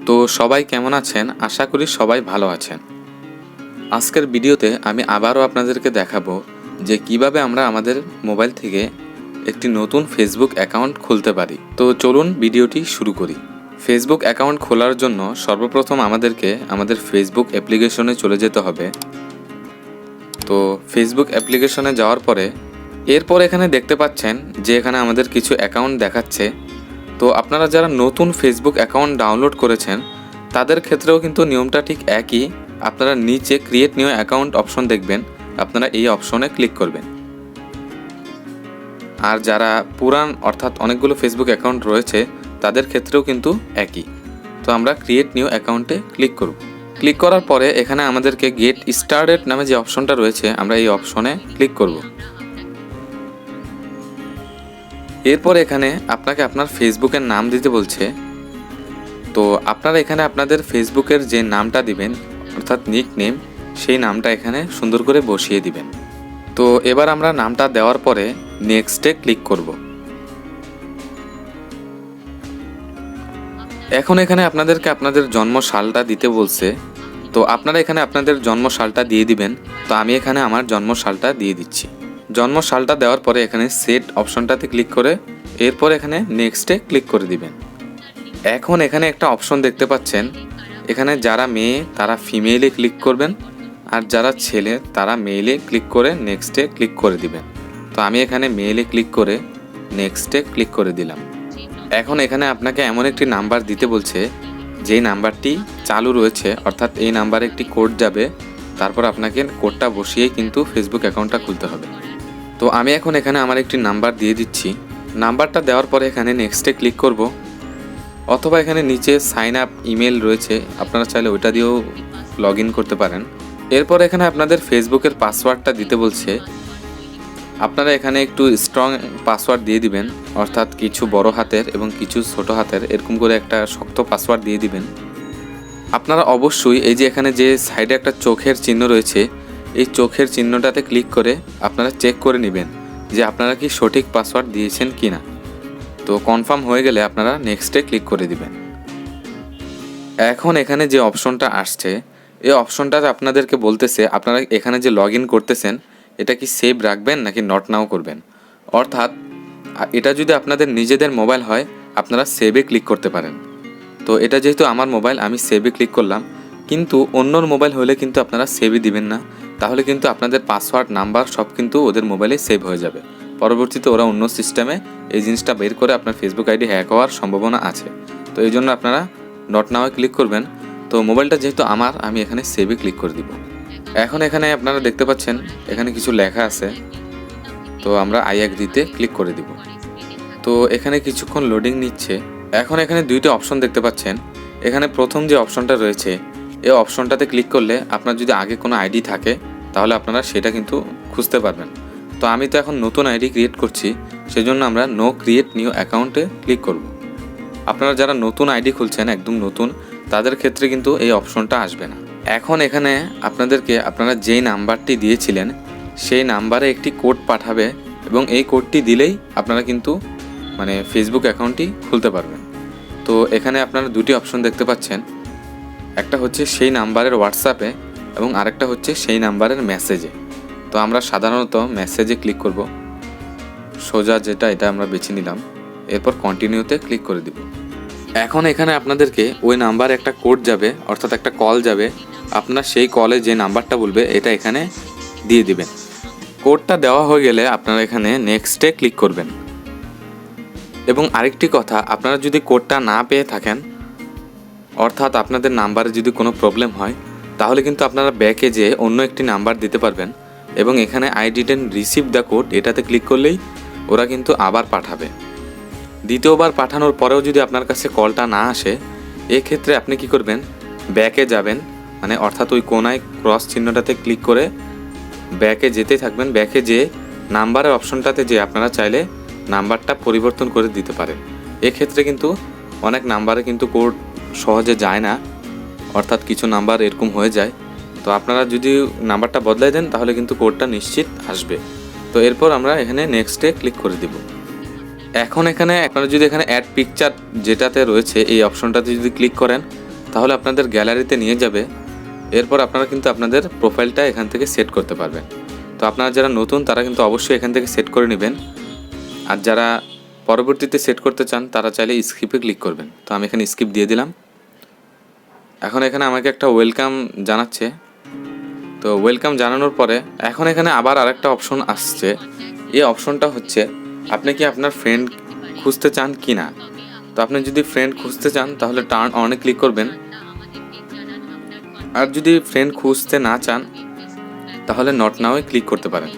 তো সবাই কেমন আছেন? আশা করি সবাই ভালো আছেন। আজকের ভিডিওতে আমি আবারও আপনাদেরকে দেখাবো যে কিভাবে আমরা আমাদের মোবাইল থেকে একটি নতুন ফেসবুক অ্যাকাউন্ট খুলতে পারি। তো চলুন ভিডিওটি শুরু করি। ফেসবুক অ্যাকাউন্ট খোলার জন্য সর্বপ্রথম আমাদেরকে আমাদের ফেসবুক অ্যাপ্লিকেশনে চলে যেতে হবে। তো ফেসবুক অ্যাপ্লিকেশনে যাওয়ার পরে এরপর এখানে দেখতে পাচ্ছেন যে এখানে আমাদের কিছু অ্যাকাউন্ট দেখাচ্ছে। তো আপনারা যারা নতুন ফেসবুক অ্যাকাউন্ট ডাউনলোড করেছেন তাদের ক্ষেত্রেও কিন্তু নিয়মটা ঠিক একই। আপনারা নিচে ক্রিয়েট নিউ অ্যাকাউন্ট অপশন দেখবেন, আপনারা এই অপশনে ক্লিক করবেন। আর যারা পুরান অর্থাৎ অনেকগুলো ফেসবুক অ্যাকাউন্ট রয়েছে তাদের ক্ষেত্রেও কিন্তু একই। তো আমরা ক্রিয়েট নিউ অ্যাকাউন্টে ক্লিক করব। ক্লিক করার পরে এখানে আমাদেরকে গেট স্টার্টেড নামে যে অপশনটা রয়েছে আমরা এই অপশনে ক্লিক করব। এরপর এখানে আপনাকে আপনার ফেসবুকের নাম দিতে বলছে। তো আপনারা এখানে আপনাদের ফেসবুকের যে নামটা দিবেন অর্থাৎ নিক নেম, সেই নামটা এখানে সুন্দর করে বসিয়ে দিবেন। তো এবার আমরা নামটা দেওয়ার পরে নেক্সটে ক্লিক করব। এখন এখানে আপনাদেরকে আপনাদের জন্ম সালটা দিতে বলছে। তো আপনারা এখানে আপনাদের জন্ম সালটা দিয়ে দিবেন। তো আমি এখানে আমার জন্ম সালটা দিয়ে দিচ্ছি। জন্ম সালটা দেওয়ার পরে এখানে সেট অপশনটাতে ক্লিক করে এরপর এখানে নেক্সটে ক্লিক করে দিবেন। এখন এখানে একটা অপশন দেখতে পাচ্ছেন, এখানে যারা মেয়ে তারা ফিমেইলে ক্লিক করবেন আর যারা ছেলে তারা মেইলে ক্লিক করে নেক্সটে ক্লিক করে দিবেন। তো আমি এখানে মেইলে ক্লিক করে নেক্সটে ক্লিক করে দিলাম। এখন এখানে আপনাকে এমন একটি নাম্বার দিতে বলছে যেই নাম্বারটি চালু রয়েছে, অর্থাৎ এই নাম্বারে একটি কোড যাবে, তারপর আপনাকে কোডটা বসিয়ে কিন্তু ফেসবুক অ্যাকাউন্টটা খুলতে হবে। তো আমি এখন এখানে আমার একটি নাম্বার দিয়ে দিচ্ছি। নাম্বারটা দেওয়ার পরে এখানে নেক্সটে ক্লিক করব, অথবা এখানে নিচে সাইন আপ ইমেল রয়েছে, আপনারা চাইলে ওইটা দিয়েও লগ ইন করতে পারেন। এরপর এখানে আপনাদের ফেসবুকের পাসওয়ার্ডটা দিতে বলছে। আপনারা এখানে একটু স্ট্রং পাসওয়ার্ড দিয়ে দিবেন, অর্থাৎ কিছু বড় হাতের এবং কিছু ছোট হাতের এরকম করে একটা শক্ত পাসওয়ার্ড দিয়ে দিবেন। আপনারা অবশ্যই এই যে এখানে যে সাইডে একটা চোখের চিহ্ন রয়েছে, এই চোখের চিহ্নটাতে ক্লিক করে আপনারা চেক করে নেবেন যে আপনারা কি সঠিক পাসওয়ার্ড দিয়েছেন কি না। তো কনফার্ম হয়ে গেলে আপনারা নেক্সটে ক্লিক করে দিবেন। এখন এখানে যে অপশনটা আসছে এই অপশনটাতে আপনাদেরকে বলতেছে আপনারা এখানে যে লগ ইন করতেছেন এটা কি সেভ রাখবেন নাকি নট নাও করবেন। অর্থাৎ এটা যদি আপনাদের নিজেদের মোবাইল হয় আপনারা সেভে ক্লিক করতে পারেন। তো এটা যেহেতু আমার মোবাইল আমি সেভে ক্লিক করলাম, কিন্তু অন্যর মোবাইল হলে কিন্তু আপনারা সেভই দিবেন না, তাহলে কিন্তু আপনাদের পাসওয়ার্ড নাম্বার সব কিন্তু ওদের মোবাইলে সেভ হয়ে যাবে। পরবর্তীতে ওরা অন্য সিস্টেমে এই জিনিসটা বের করে আপনার ফেসবুক আইডি হ্যাক হওয়ার সম্ভাবনা আছে। তো এই জন্য আপনারা নট নাও ক্লিক করবেন। তো মোবাইলটা যেহেতু আমার আমি এখানে সেভে ক্লিক করে দিব। এখন এখানে আপনারা দেখতে পাচ্ছেন এখানে কিছু লেখা আছে, তো আমরা আই এগ্রিতে ক্লিক করে দিব। তো এখানে কিছুক্ষণ লোডিং নিচ্ছে। এখন এখানে দুইটা অপশন দেখতে পাচ্ছেন। এখানে প্রথম যে অপশনটা রয়েছে এই অপশনটাতে ক্লিক করলে আপনার যদি আগে কোনো আইডি থাকে তাহলে আপনারা সেটা কিন্তু খুঁজতে পারবেন। তো আমি তো এখন নতুন আইডি ক্রিয়েট করছি, সেজন্য আমরা নো ক্রিয়েট নিউ অ্যাকাউন্টে ক্লিক করব। আপনারা যারা নতুন আইডি খুলছেন একদম নতুন, তাদের ক্ষেত্রে কিন্তু এই অপশনটা আসবে না। এখন এখানে আপনাদেরকে আপনারা যেই নাম্বারটি দিয়েছিলেন সেই নাম্বারে একটি কোড পাঠাবে এবং এই কোডটি দিলেই আপনারা কিন্তু ফেসবুক অ্যাকাউন্টটি খুলতে পারবেন। তো এখানে আপনারা দুটি অপশন দেখতে পাচ্ছেন, একটা হচ্ছে সেই নাম্বারের হোয়াটসঅ্যাপে এবং আরেকটা হচ্ছে সেই নাম্বারের মেসেজে। তো আমরা সাধারণত মেসেজে ক্লিক করব, সোজা যেটা এটা আমরা বেছে নিলাম, এরপর কন্টিনিউতে ক্লিক করে দিব। এখন এখানে আপনাদেরকে ওই নাম্বারে একটা কোড যাবে, অর্থাৎ একটা কল যাবে। আপনার সেই কলে যে নাম্বারটা বলবে এটা এখানে দিয়ে দিবেন। কোডটা দেওয়া হয়ে গেলে আপনারা এখানে নেক্সটে ক্লিক করবেন। এবং আরেকটি কথা, আপনারা যদি কোডটা না পেয়ে থাকেন, অর্থাৎ আপনাদের নাম্বারে যদি কোনো প্রবলেম হয়, তাহলে কিন্তু আপনারা ব্যাকে যেয়ে অন্য একটি নাম্বার দিতে পারবেন এবং এখানে I didn't receive the code এটাতে ক্লিক করলেই ওরা কিন্তু আবার পাঠাবে। দ্বিতীয়বার পাঠানোর পরেও যদি আপনার কাছে কলটা না আসে, এক্ষেত্রে আপনি কি করবেন, ব্যাকে যাবেন, অর্থাৎ ওই কোনায় ক্রস চিহ্নটাতে ক্লিক করে ব্যাকে যেতে থাকবেন। ব্যাকে যেয়ে নাম্বারের অপশনটাতে যে আপনারা চাইলে নাম্বারটা পরিবর্তন করে দিতে পারেন। এক্ষেত্রে কিন্তু অনেক নাম্বারে কিন্তু কোড সহজে যায় না, অর্থাৎ কিছু নাম্বার এরকম হয়ে যায়। তো আপনারা যদি নাম্বারটা বদলাই দেন তাহলে কিন্তু কোডটা নিশ্চিত আসবে। তো এরপর আমরা এখানে নেক্সটে ক্লিক করে দিব। এখন এখানে আপনারা যদি এখানে অ্যাড পিকচার যেটাতে রয়েছে এই অপশনটাতে যদি ক্লিক করেন তাহলে আপনাদের গ্যালারিতে নিয়ে যাবে। এরপর আপনারা কিন্তু আপনাদের প্রোফাইলটা এখান থেকে সেট করতে পারবেন। তো আপনারা যারা নতুন তারা কিন্তু অবশ্যই এখান থেকে সেট করে নেবেন, আর যারা পরবর্তীতে সেট করতে চান তারা চাইলে স্কিপে ক্লিক করবেন। তো আমি এখানে স্কিপ দিয়ে দিলাম। এখন এখানে আমাকে একটা ওয়েলকাম জানাচ্ছে। তো ওয়েলকাম জানানোর পরে এখন এখানে আবার আরেকটা অপশন আসছে। এই অপশনটা হচ্ছে আপনি কি আপনার ফ্রেন্ড খুঁজতে চান কি না। তো আপনি যদি ফ্রেন্ড খুঁজতে চান তাহলে টার্ন অনে ক্লিক করবেন, আর যদি ফ্রেন্ড খুঁজতে না চান তাহলে নট নাওয়ে ক্লিক করতে পারেন।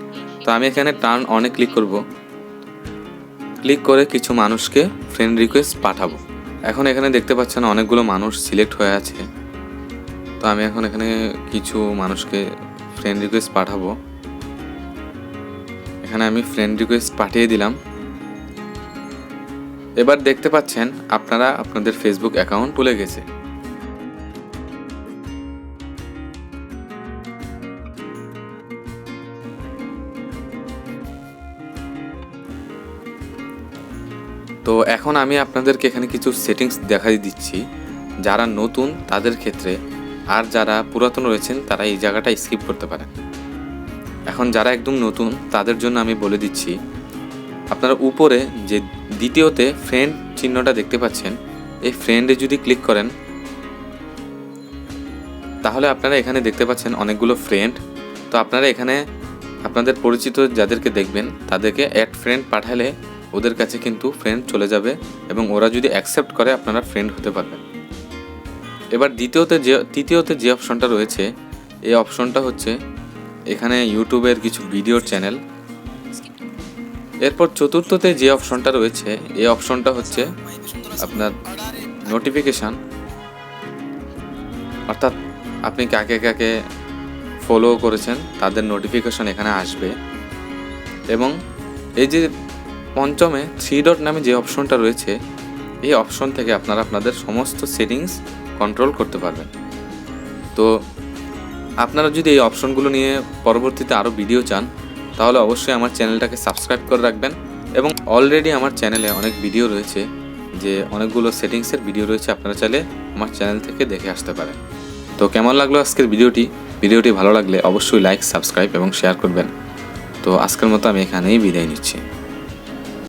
তো আমি এখানে টার্ন অনে ক্লিক করব। ক্লিক করে কিছু মানুষকে ফ্রেন্ড রিকোয়েস্ট পাঠাবো। এখন এখানে দেখতে পাচ্ছেন অনেকগুলো মানুষ সিলেক্ট হয়ে আছে। তো আমি এখন এখানে কিছু মানুষকে ফ্রেন্ড রিকোয়েস্ট পাঠাবো। এখানে আমি ফ্রেন্ড রিকোয়েস্ট পাঠিয়ে দিলাম। এবার দেখতে পাচ্ছেন আপনারা আপনাদের ফেসবুক অ্যাকাউন্ট খুলে গেছে। তো এখন আমি আপনাদেরকে এখানে কিছু সেটিংস দেখাই দিচ্ছি যারা নতুন তাদের ক্ষেত্রে, আর যারা পুরাতন রয়েছেন তারা এই জায়গাটা স্কিপ করতে পারেন। এখন যারা একদম নতুন তাদের জন্য আমি বলে দিচ্ছি, আপনারা উপরে যে দ্বিতীয়তে ফ্রেন্ড চিহ্নটা দেখতে পাচ্ছেন, এই ফ্রেন্ডে যদি ক্লিক করেন তাহলে আপনারা এখানে দেখতে পাচ্ছেন অনেকগুলো ফ্রেন্ড। তো আপনারা এখানে আপনাদের পরিচিত যাদেরকে দেখবেন তাদেরকে অ্যাড ফ্রেন্ড পাঠালে ওদের কাছে কিন্তু ফ্রেন্ড চলে যাবে, এবং ওরা যদি অ্যাকসেপ্ট করে আপনারা ফ্রেন্ড হতে পারবেন। এবার তৃতীয়তে যে অপশনটা রয়েছে, এই অপশনটা হচ্ছে এখানে ইউটিউবের কিছু ভিডিওর চ্যানেল। এরপর চতুর্থতে যে অপশনটা রয়েছে, এই অপশনটা হচ্ছে আপনার নোটিফিকেশান, অর্থাৎ আপনি কাকে কাকে ফলো করেছেন তাদের নোটিফিকেশান এখানে আসবে। এবং এই যে পঞ্চমে 3 ডট নামে যে অপশনটা রয়েছে, এই অপশন থেকে আপনারা আপনাদের সমস্ত সেটিংস কন্ট্রোল করতে পারবেন। তো আপনারা যদি এই অপশনগুলো নিয়ে পরবর্তীতে আরও ভিডিও চান তাহলে অবশ্যই আমার চ্যানেলটাকে সাবস্ক্রাইব করে রাখবেন। এবং অলরেডি আমার চ্যানেলে অনেক ভিডিও রয়েছে, যে অনেকগুলো সেটিংসের ভিডিও রয়েছে, আপনারা চাইলে আমার চ্যানেল থেকে দেখে আসতে পারেন। তো কেমন লাগলো আজকের ভিডিওটি ভালো লাগলে অবশ্যই লাইক, সাবস্ক্রাইব এবং শেয়ার করবেন। তো আজকের মতো আমি এখানেই বিদায় নিচ্ছি।